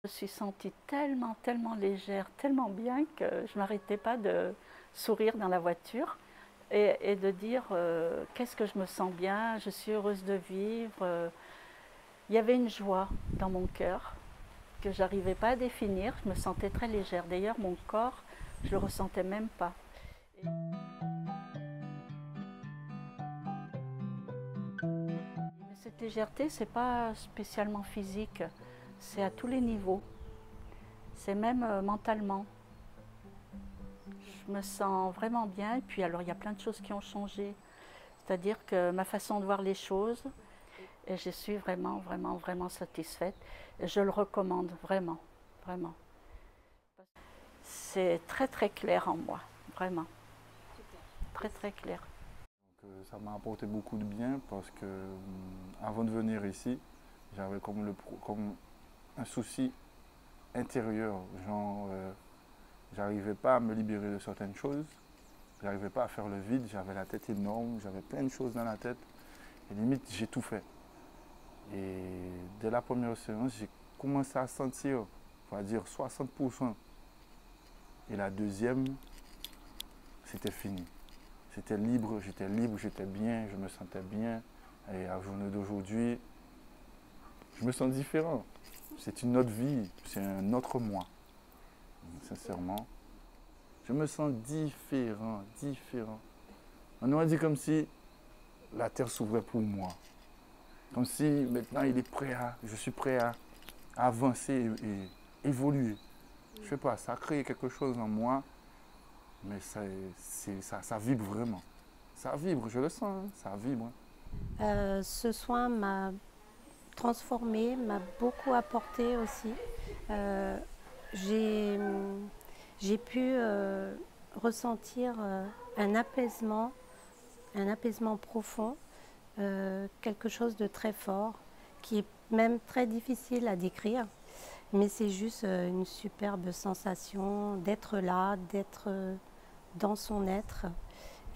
Je me suis sentie tellement, tellement légère, tellement bien que je ne m'arrêtais pas de sourire dans la voiture et de dire qu'est-ce que je me sens bien, je suis heureuse de vivre. Il y avait une joie dans mon cœur que j'arrivais pas à définir, je me sentais très légère. D'ailleurs, mon corps, je le ressentais même pas. Mais cette légèreté, c'est pas spécialement physique, c'est à tous les niveaux. C'est même mentalement. Je me sens vraiment bien et puis alors il y a plein de choses qui ont changé. C'est-à-dire que ma façon de voir les choses, et je suis vraiment, vraiment, vraiment satisfaite. Et je le recommande vraiment, vraiment. C'est très, très clair en moi, vraiment. Très, très clair. Ça m'a apporté beaucoup de bien parce que avant de venir ici, j'avais comme un souci intérieur, genre j'arrivais pas à me libérer de certaines choses, j'arrivais pas à faire le vide, j'avais la tête énorme, j'avais plein de choses dans la tête et limite j'ai tout fait. Et dès la première séance, j'ai commencé à sentir, on va dire 60%. Et la deuxième, c'était fini. J'étais libre, j'étais bien, je me sentais bien. Et à la journée d'aujourd'hui, je me sens différent. C'est une autre vie, c'est un autre moi. Sincèrement, je me sens différent, différent. On aurait dit comme si la terre s'ouvrait pour moi. Comme si maintenant je suis prêt à avancer et évoluer. Je sais pas, ça a créé quelque chose en moi, mais ça vibre vraiment. Ça vibre, je le sens, hein, ça vibre. Ce soin m'a transformée, m'a beaucoup apporté aussi. Euh, j'ai j'ai pu ressentir un apaisement profond, quelque chose de très fort, qui est même très difficile à décrire. Mais c'est juste une superbe sensation d'être là, d'être dans son être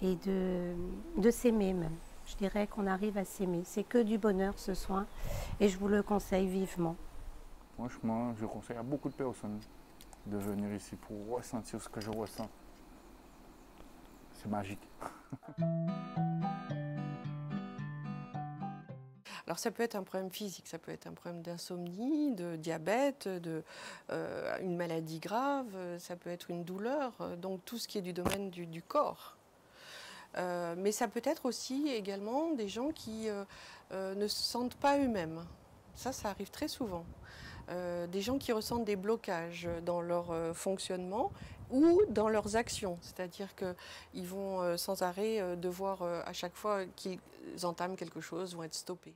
et de s'aimer même. Je dirais qu'on arrive à s'aimer. C'est que du bonheur ce soin et je vous le conseille vivement. Franchement, je conseille à beaucoup de personnes de venir ici pour ressentir ce que je ressens. C'est magique. Alors ça peut être un problème physique, ça peut être un problème d'insomnie, de diabète, une maladie grave, ça peut être une douleur, donc tout ce qui est du domaine du corps. Mais ça peut être aussi également des gens qui ne se sentent pas eux-mêmes. Ça arrive très souvent. Des gens qui ressentent des blocages dans leur fonctionnement ou dans leurs actions. C'est-à-dire qu'ils vont sans arrêt devoir, à chaque fois qu'ils entament quelque chose, vont être stoppés.